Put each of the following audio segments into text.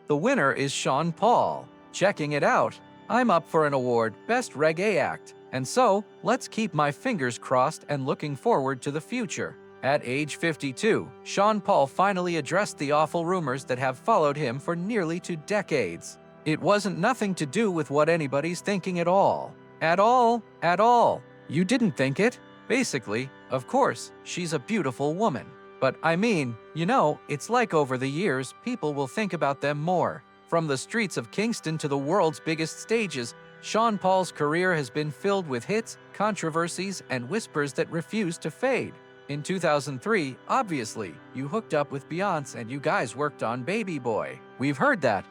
The winner is Sean Paul. Checking it out. I'm up for an award, Best Reggae Act. And so, let's keep my fingers crossed and looking forward to the future. At age 52, Sean Paul finally addressed the awful rumors that have followed him for nearly 2 decades. It wasn't nothing to do with what anybody's thinking at all. At all. You didn't think it? Basically, of course, she's a beautiful woman. But I mean, it's like over the years, people will think about them more. From the streets of Kingston to the world's biggest stages, Sean Paul's career has been filled with hits, controversies, and whispers that refuse to fade. In 2003, obviously, you hooked up with Beyoncé and you guys worked on Baby Boy. We've heard that.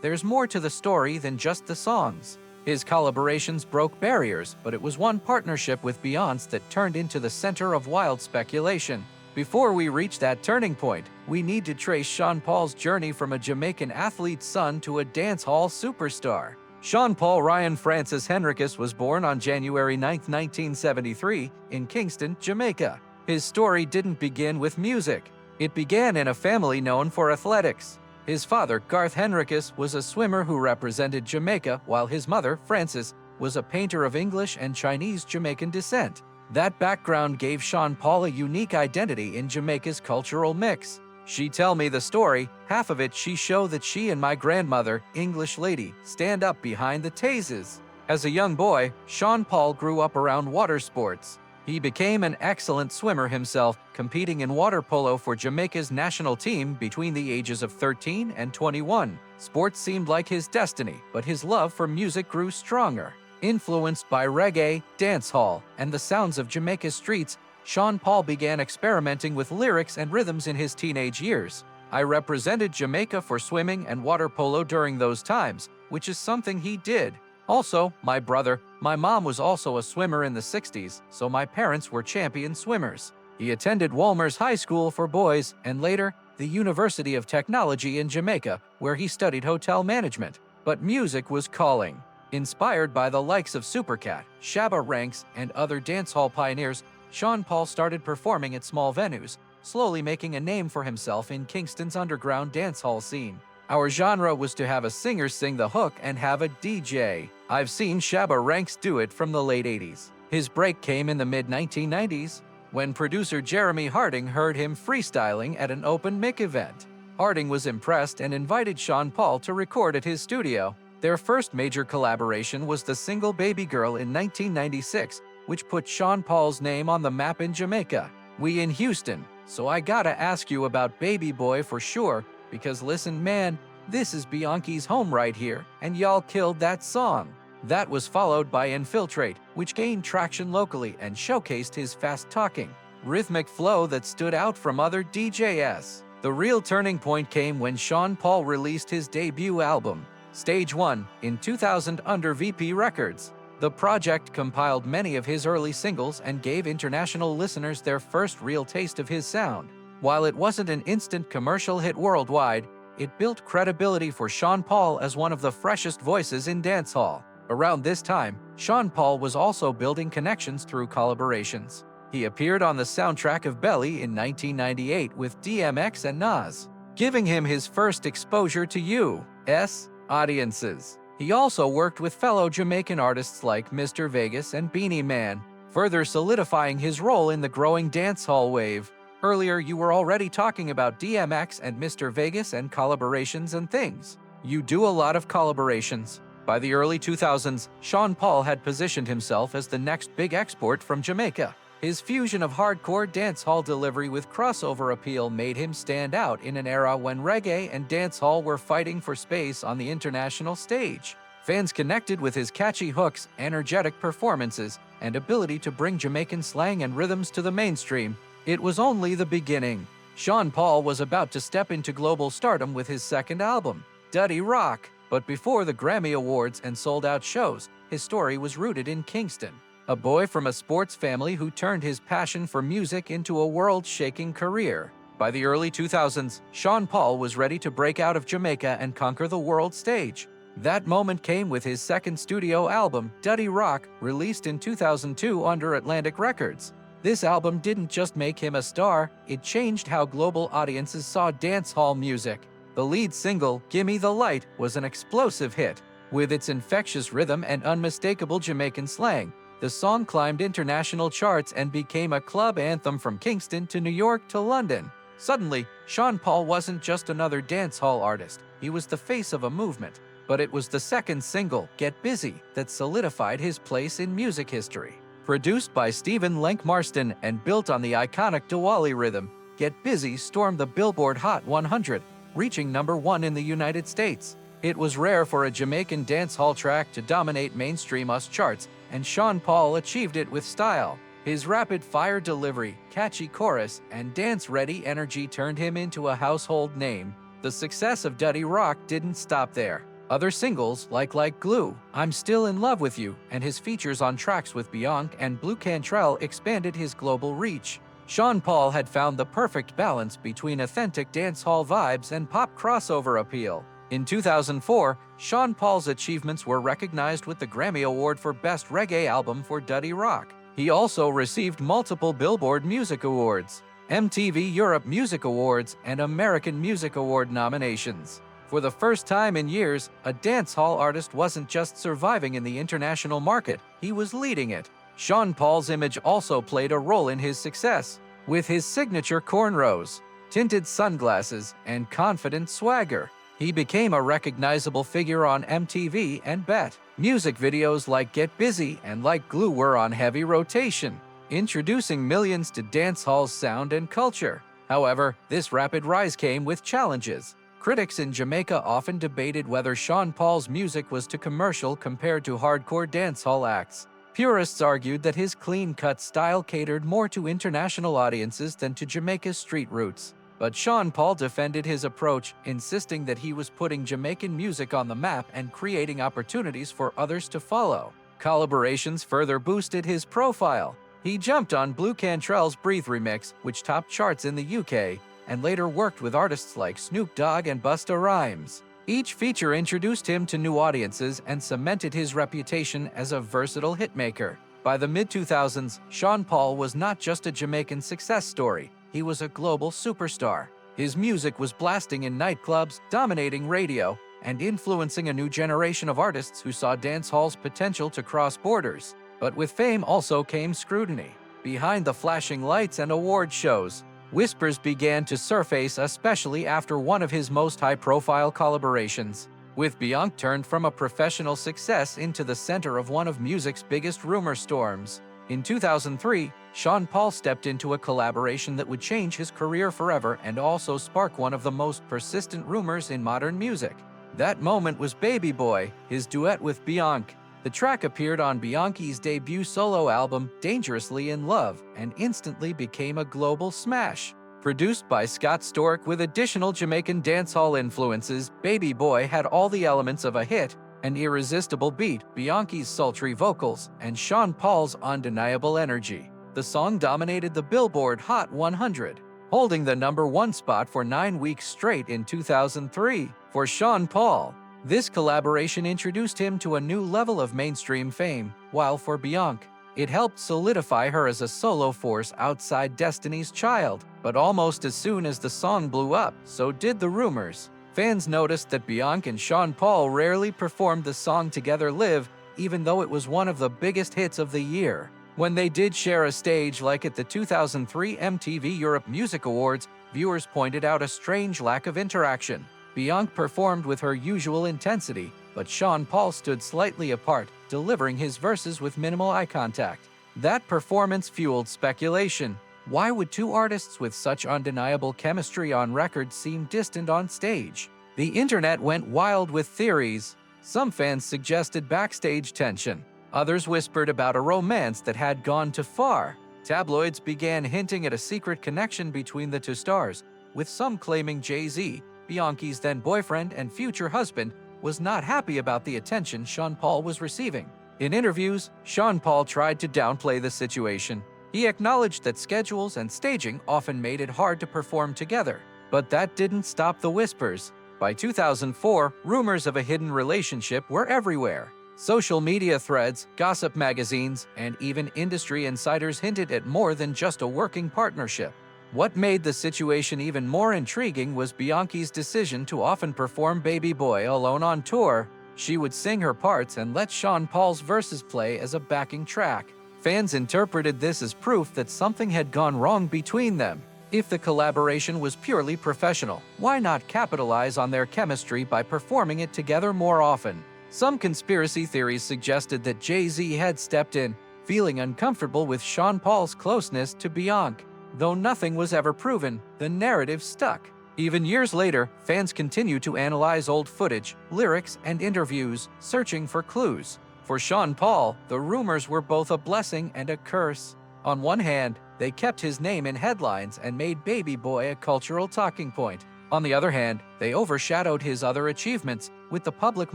There's more to the story than just the songs. His collaborations broke barriers, but it was one partnership with Beyoncé that turned into the center of wild speculation. Before we reach that turning point, we need to trace Sean Paul's journey from a Jamaican athlete's son to a dancehall superstar. Sean Paul Ryan Francis Henricus was born on January 9, 1973, in Kingston, Jamaica. His story didn't begin with music. It began in a family known for athletics. His father, Garth Henricus, was a swimmer who represented Jamaica, while his mother, Frances, was a painter of English and Chinese Jamaican descent. That background gave Sean Paul a unique identity in Jamaica's cultural mix. She tell me the story, half of it she show that she and my grandmother, English lady, stand up behind the tazes. As a young boy, Sean Paul grew up around water sports. He became an excellent swimmer himself, competing in water polo for Jamaica's national team between the ages of 13 and 21. Sports seemed like his destiny, but his love for music grew stronger. Influenced by reggae, dancehall, and the sounds of Jamaica's streets, Sean Paul began experimenting with lyrics and rhythms in his teenage years. I represented Jamaica for swimming and water polo during those times, which is something he did. Also, my mom was also a swimmer in the 60s, so my parents were champion swimmers. He attended Walmers High School for boys and later, the University of Technology in Jamaica, where he studied hotel management. But music was calling. Inspired by the likes of Supercat, Shabba Ranks, and other dancehall pioneers, Sean Paul started performing at small venues, slowly making a name for himself in Kingston's underground dancehall scene. Our genre was to have a singer sing the hook and have a DJ. I've seen Shabba Ranks do it from the late 80s. His break came in the mid-1990s, when producer Jeremy Harding heard him freestyling at an open mic event. Harding was impressed and invited Sean Paul to record at his studio. Their first major collaboration was the single Baby Girl in 1996, which put Sean Paul's name on the map in Jamaica. We in Houston, so I gotta ask you about Baby Boy for sure, because listen man, this is Beyoncé's home right here, and y'all killed that song. That was followed by Infiltrate, which gained traction locally and showcased his fast-talking, rhythmic flow that stood out from other DJs. The real turning point came when Sean Paul released his debut album, Stage 1, in 2000 under VP Records. The project compiled many of his early singles and gave international listeners their first real taste of his sound. While it wasn't an instant commercial hit worldwide, it built credibility for Sean Paul as one of the freshest voices in dancehall. Around this time, Sean Paul was also building connections through collaborations. He appeared on the soundtrack of Belly in 1998 with DMX and Nas, giving him his first exposure to U.S. audiences. He also worked with fellow Jamaican artists like Mr. Vegas and Beanie Man, further solidifying his role in the growing dancehall wave. Earlier, you were already talking about DMX and Mr. Vegas and collaborations and things. You do a lot of collaborations. By the early 2000s, Sean Paul had positioned himself as the next big export from Jamaica. His fusion of hardcore dancehall delivery with crossover appeal made him stand out in an era when reggae and dancehall were fighting for space on the international stage. Fans connected with his catchy hooks, energetic performances, and ability to bring Jamaican slang and rhythms to the mainstream. It was only the beginning. Sean Paul was about to step into global stardom with his second album, Dirty Rock. But before the Grammy Awards and sold-out shows, his story was rooted in Kingston. A boy from a sports family who turned his passion for music into a world-shaking career. By the early 2000s, Sean Paul was ready to break out of Jamaica and conquer the world stage. That moment came with his second studio album, Dirty Rock, released in 2002 under Atlantic Records. This album didn't just make him a star, it changed how global audiences saw dancehall music. The lead single, Gimme the Light, was an explosive hit. With its infectious rhythm and unmistakable Jamaican slang, the song climbed international charts and became a club anthem from Kingston to New York to London. Suddenly, Sean Paul wasn't just another dancehall artist, he was the face of a movement. But it was the second single, Get Busy, that solidified his place in music history. Produced by Stephen Lenk Marston and built on the iconic Diwali rhythm, Get Busy stormed the Billboard Hot 100, reaching #1 in the United States. It was rare for a Jamaican dancehall track to dominate mainstream US charts, and Sean Paul achieved it with style. His rapid-fire delivery, catchy chorus, and dance-ready energy turned him into a household name. The success of Dirty Rock didn't stop there. Other singles, like Glue, I'm Still in Love with You, and his features on tracks with Beyoncé and Blue Cantrell expanded his global reach. Sean Paul had found the perfect balance between authentic dancehall vibes and pop crossover appeal. In 2004, Sean Paul's achievements were recognized with the Grammy Award for Best Reggae Album for Dirty Rock. He also received multiple Billboard Music Awards, MTV Europe Music Awards, and American Music Award nominations. For the first time in years, a dancehall artist wasn't just surviving in the international market, he was leading it. Sean Paul's image also played a role in his success. With his signature cornrows, tinted sunglasses, and confident swagger, he became a recognizable figure on MTV and BET. Music videos like Get Busy and Like Glue were on heavy rotation, introducing millions to dancehall's sound and culture. However, this rapid rise came with challenges. Critics in Jamaica often debated whether Sean Paul's music was too commercial compared to hardcore dancehall acts. Purists argued that his clean-cut style catered more to international audiences than to Jamaica's street roots. But Sean Paul defended his approach, insisting that he was putting Jamaican music on the map and creating opportunities for others to follow. Collaborations further boosted his profile. He jumped on Blue Cantrell's Breathe remix, which topped charts in the UK, and later worked with artists like Snoop Dogg and Busta Rhymes. Each feature introduced him to new audiences and cemented his reputation as a versatile hitmaker. By the mid-2000s, Sean Paul was not just a Jamaican success story, he was a global superstar. His music was blasting in nightclubs, dominating radio, and influencing a new generation of artists who saw dancehall's potential to cross borders. But with fame also came scrutiny. Behind the flashing lights and award shows, whispers began to surface, especially after one of his most high-profile collaborations. With Beyoncé turned from a professional success into the center of one of music's biggest rumor storms. In 2003, Sean Paul stepped into a collaboration that would change his career forever and also spark one of the most persistent rumors in modern music. That moment was Baby Boy, his duet with Beyoncé. The track appeared on Beyoncé's debut solo album, Dangerously in Love, and instantly became a global smash. Produced by Scott Storch with additional Jamaican dancehall influences, Baby Boy had all the elements of a hit: an irresistible beat, Beyoncé's sultry vocals, and Sean Paul's undeniable energy. The song dominated the Billboard Hot 100, holding the #1 spot for 9 weeks straight in 2003. For Sean Paul, this collaboration introduced him to a new level of mainstream fame, while for Beyoncé, it helped solidify her as a solo force outside Destiny's Child. But almost as soon as the song blew up, so did the rumors. Fans noticed that Beyoncé and Sean Paul rarely performed the song together live, even though it was one of the biggest hits of the year. When they did share a stage, like at the 2003 MTV Europe Music Awards, viewers pointed out a strange lack of interaction. Beyoncé performed with her usual intensity, but Sean Paul stood slightly apart, delivering his verses with minimal eye contact. That performance fueled speculation. Why would two artists with such undeniable chemistry on record seem distant on stage? The internet went wild with theories. Some fans suggested backstage tension. Others whispered about a romance that had gone too far. Tabloids began hinting at a secret connection between the two stars, with some claiming Jay-Z, Beyoncé's then-boyfriend and future husband, was not happy about the attention Sean Paul was receiving. In interviews, Sean Paul tried to downplay the situation. He acknowledged that schedules and staging often made it hard to perform together. But that didn't stop the whispers. By 2004, rumors of a hidden relationship were everywhere. Social media threads, gossip magazines, and even industry insiders hinted at more than just a working partnership. What made the situation even more intriguing was Bianca's decision to often perform Baby Boy alone on tour. She would sing her parts and let Sean Paul's verses play as a backing track. Fans interpreted this as proof that something had gone wrong between them. If the collaboration was purely professional, why not capitalize on their chemistry by performing it together more often? Some conspiracy theories suggested that Jay-Z had stepped in, feeling uncomfortable with Sean Paul's closeness to Bianca. Though nothing was ever proven, the narrative stuck. Even years later, fans continue to analyze old footage, lyrics, and interviews, searching for clues. For Sean Paul, the rumors were both a blessing and a curse. On one hand, they kept his name in headlines and made Baby Boy a cultural talking point. On the other hand, they overshadowed his other achievements, with the public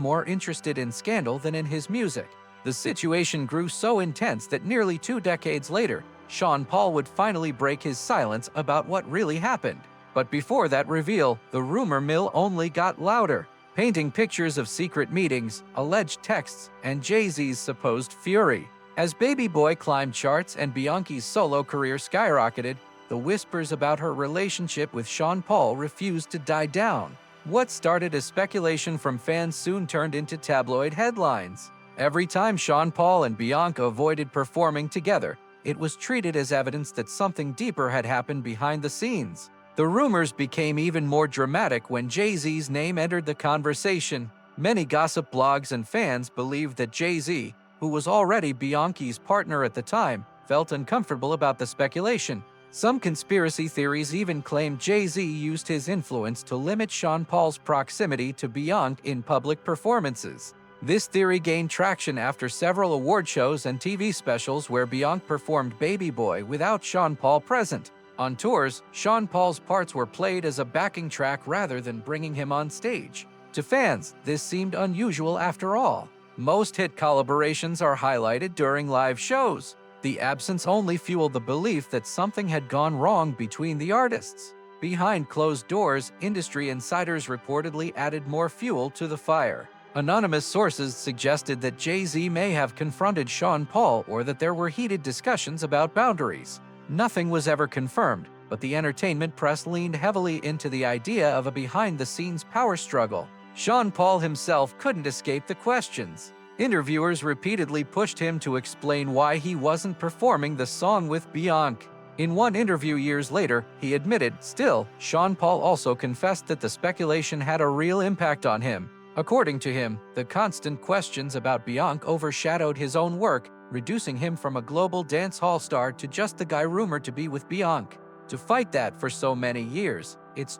more interested in scandal than in his music. The situation grew so intense that nearly 2 decades later, Sean Paul would finally break his silence about what really happened. But before that reveal, the rumor mill only got louder, painting pictures of secret meetings, alleged texts, and Jay-Z's supposed fury. As Baby Boy climbed charts and Bianca's solo career skyrocketed, the whispers about her relationship with Sean Paul refused to die down. What started as speculation from fans soon turned into tabloid headlines. Every time Sean Paul and Bianca avoided performing together, it was treated as evidence that something deeper had happened behind the scenes. The rumors became even more dramatic when Jay-Z's name entered the conversation. Many gossip blogs and fans believed that Jay-Z, who was already Bianca's partner at the time, felt uncomfortable about the speculation. Some conspiracy theories even claimed Jay-Z used his influence to limit Sean Paul's proximity to Bianca in public performances. This theory gained traction after several award shows and TV specials where Bianca performed Baby Boy without Sean Paul present. On tours, Sean Paul's parts were played as a backing track rather than bringing him on stage. To fans, this seemed unusual after all. Most hit collaborations are highlighted during live shows. The absence only fueled the belief that something had gone wrong between the artists. Behind closed doors, industry insiders reportedly added more fuel to the fire. Anonymous sources suggested that Jay-Z may have confronted Sean Paul or that there were heated discussions about boundaries. Nothing was ever confirmed, but the entertainment press leaned heavily into the idea of a behind-the-scenes power struggle. Sean Paul himself couldn't escape the questions. Interviewers repeatedly pushed him to explain why he wasn't performing the song with Bianca. In one interview years later, he admitted, still, Sean Paul also confessed that the speculation had a real impact on him. According to him, the constant questions about Bianca overshadowed his own work, reducing him from a global dance hall star to just the guy rumored to be with Bianca. To fight that for so many years, it's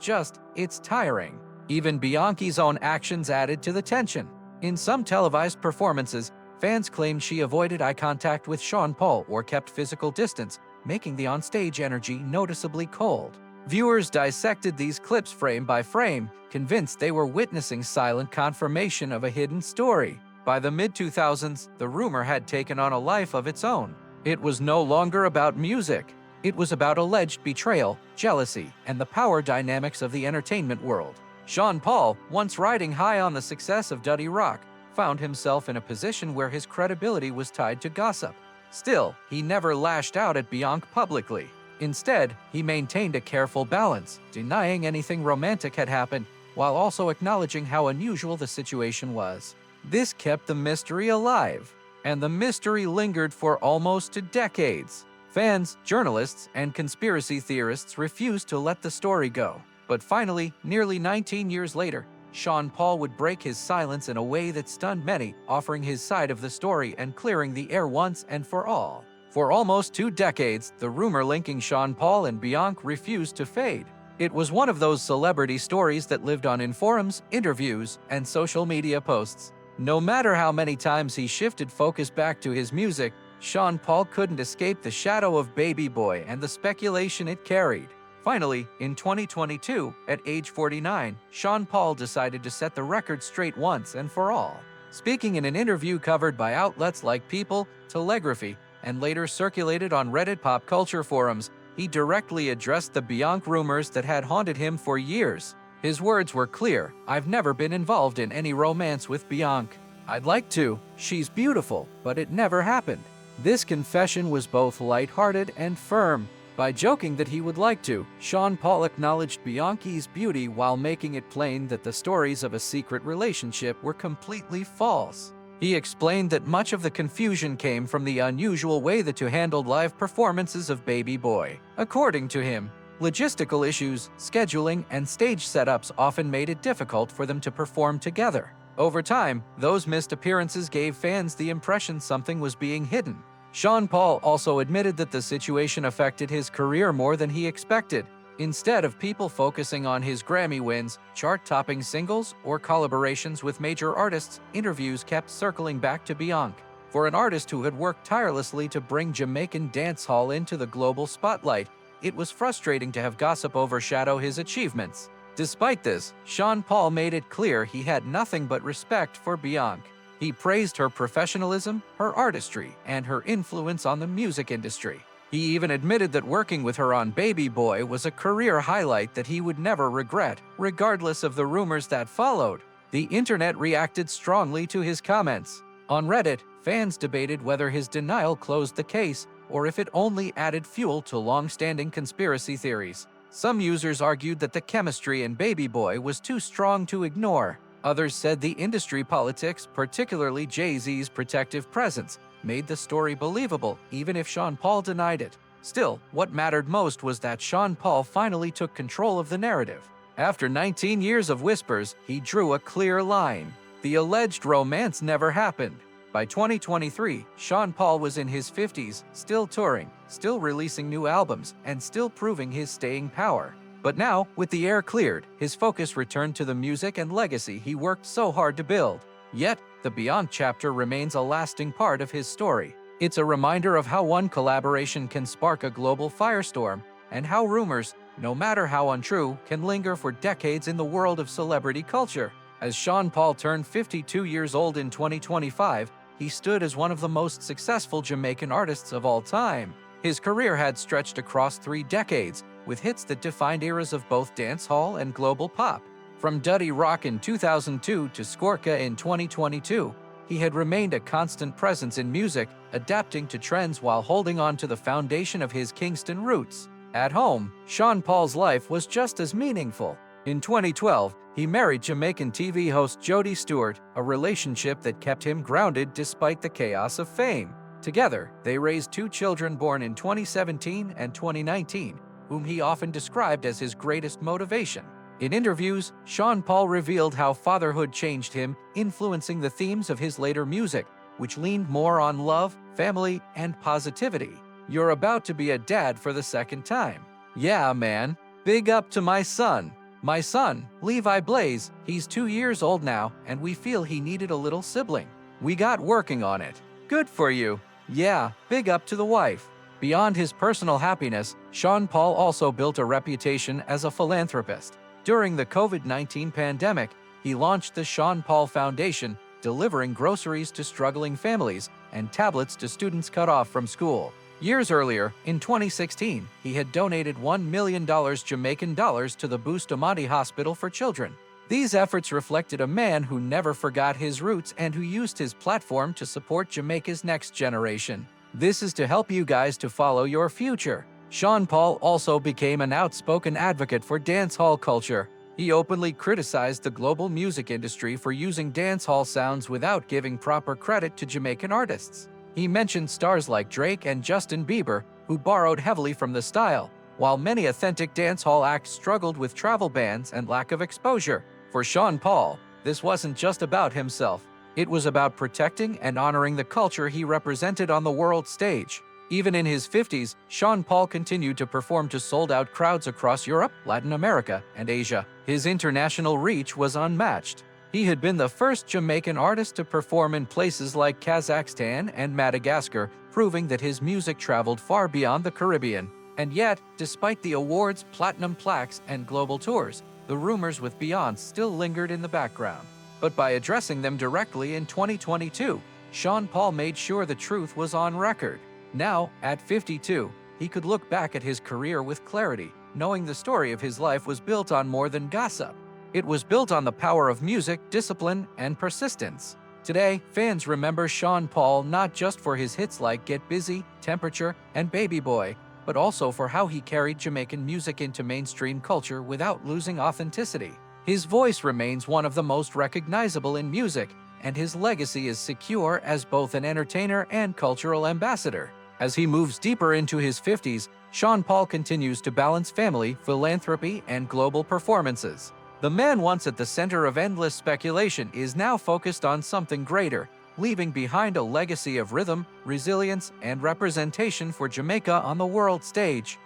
tiring. Even Bianca's own actions added to the tension. In some televised performances, fans claimed she avoided eye contact with Sean Paul or kept physical distance, making the onstage energy noticeably cold. Viewers dissected these clips frame by frame, convinced they were witnessing silent confirmation of a hidden story. By the mid-2000s, the rumor had taken on a life of its own. It was no longer about music. It was about alleged betrayal, jealousy, and the power dynamics of the entertainment world. Sean Paul, once riding high on the success of Duddy Rock, found himself in a position where his credibility was tied to gossip. Still, he never lashed out at Bianca publicly. Instead, he maintained a careful balance, denying anything romantic had happened, while also acknowledging how unusual the situation was. This kept the mystery alive, and the mystery lingered for almost 2 decades. Fans, journalists, and conspiracy theorists refused to let the story go. But finally, nearly 19 years later, Sean Paul would break his silence in a way that stunned many, offering his side of the story and clearing the air once and for all. For almost 2 decades, the rumor linking Sean Paul and Bianca refused to fade. It was one of those celebrity stories that lived on in forums, interviews, and social media posts. No matter how many times he shifted focus back to his music, Sean Paul couldn't escape the shadow of Baby Boy and the speculation it carried. Finally, in 2022, at age 49, Sean Paul decided to set the record straight once and for all. Speaking in an interview covered by outlets like People, Telegraphy, and later circulated on Reddit pop culture forums, he directly addressed the Bianca rumors that had haunted him for years. His words were clear: "I've never been involved in any romance with Bianca. I'd like to. She's beautiful, but it never happened." This confession was both lighthearted and firm. By joking that he would like to, Sean Paul acknowledged Beyoncé's beauty while making it plain that the stories of a secret relationship were completely false. He explained that much of the confusion came from the unusual way the two handled live performances of Baby Boy. According to him, logistical issues, scheduling, and stage setups often made it difficult for them to perform together. Over time, those missed appearances gave fans the impression something was being hidden. Sean Paul also admitted that the situation affected his career more than he expected. Instead of people focusing on his Grammy wins, chart-topping singles, or collaborations with major artists, interviews kept circling back to Beyoncé. For an artist who had worked tirelessly to bring Jamaican dancehall into the global spotlight, it was frustrating to have gossip overshadow his achievements. Despite this, Sean Paul made it clear he had nothing but respect for Beyoncé. He praised her professionalism, her artistry, and her influence on the music industry. He even admitted that working with her on Baby Boy was a career highlight that he would never regret, regardless of the rumors that followed. The internet reacted strongly to his comments. On Reddit, fans debated whether his denial closed the case or if it only added fuel to long-standing conspiracy theories. Some users argued that the chemistry in Baby Boy was too strong to ignore. Others said the industry politics, particularly Jay-Z's protective presence, made the story believable, even if Sean Paul denied it. Still, what mattered most was that Sean Paul finally took control of the narrative. After 19 years of whispers, he drew a clear line. The alleged romance never happened. By 2023, Sean Paul was in his 50s, still touring, still releasing new albums, and still proving his staying power. But now, with the air cleared, his focus returned to the music and legacy he worked so hard to build. Yet, the Beyoncé chapter remains a lasting part of his story. It's a reminder of how one collaboration can spark a global firestorm, and how rumors, no matter how untrue, can linger for decades in the world of celebrity culture. As Sean Paul turned 52 years old in 2025, he stood as one of the most successful Jamaican artists of all time. His career had stretched across 3 decades, with hits that defined eras of both dancehall and global pop. From Duddy Rock in 2002 to Skorka in 2022, he had remained a constant presence in music, adapting to trends while holding on to the foundation of his Kingston roots. At home, Sean Paul's life was just as meaningful. In 2012, he married Jamaican TV host Jodie Stewart, a relationship that kept him grounded despite the chaos of fame. Together, they raised 2 children born in 2017 and 2019, whom he often described as his greatest motivation. In interviews, Sean Paul revealed how fatherhood changed him, influencing the themes of his later music, which leaned more on love, family, and positivity. "You're about to be a dad for the 2nd time. Yeah, man. Big up to my son. My son, Levi Blaze, he's 2 years old now, and we feel he needed a little sibling. We got working on it. Good for you. Yeah, big up to the wife." Beyond his personal happiness, Sean Paul also built a reputation as a philanthropist. During the COVID-19 pandemic, he launched the Sean Paul Foundation, delivering groceries to struggling families and tablets to students cut off from school. Years earlier, in 2016, he had donated $1 million Jamaican dollars to the Bustamante Hospital for Children. These efforts reflected a man who never forgot his roots and who used his platform to support Jamaica's next generation. This is to help you guys to follow your future. Sean Paul also became an outspoken advocate for dancehall culture. He openly criticized the global music industry for using dancehall sounds without giving proper credit to Jamaican artists. He mentioned stars like Drake and Justin Bieber, who borrowed heavily from the style, while many authentic dancehall acts struggled with travel bans and lack of exposure. For Sean Paul, this wasn't just about himself. It was about protecting and honoring the culture he represented on the world stage. Even in his 50s, Sean Paul continued to perform to sold-out crowds across Europe, Latin America, and Asia. His international reach was unmatched. He had been the first Jamaican artist to perform in places like Kazakhstan and Madagascar, proving that his music traveled far beyond the Caribbean. And yet, despite the awards, platinum plaques, and global tours, the rumors with Beyoncé still lingered in the background. But by addressing them directly in 2022, Sean Paul made sure the truth was on record. Now, at 52, he could look back at his career with clarity, knowing the story of his life was built on more than gossip. It was built on the power of music, discipline, and persistence. Today, fans remember Sean Paul not just for his hits like Get Busy, Temperature, and Baby Boy, but also for how he carried Jamaican music into mainstream culture without losing authenticity. His voice remains one of the most recognizable in music, and his legacy is secure as both an entertainer and cultural ambassador. As he moves deeper into his 50s, Sean Paul continues to balance family, philanthropy, and global performances. The man once at the center of endless speculation is now focused on something greater, leaving behind a legacy of rhythm, resilience, and representation for Jamaica on the world stage.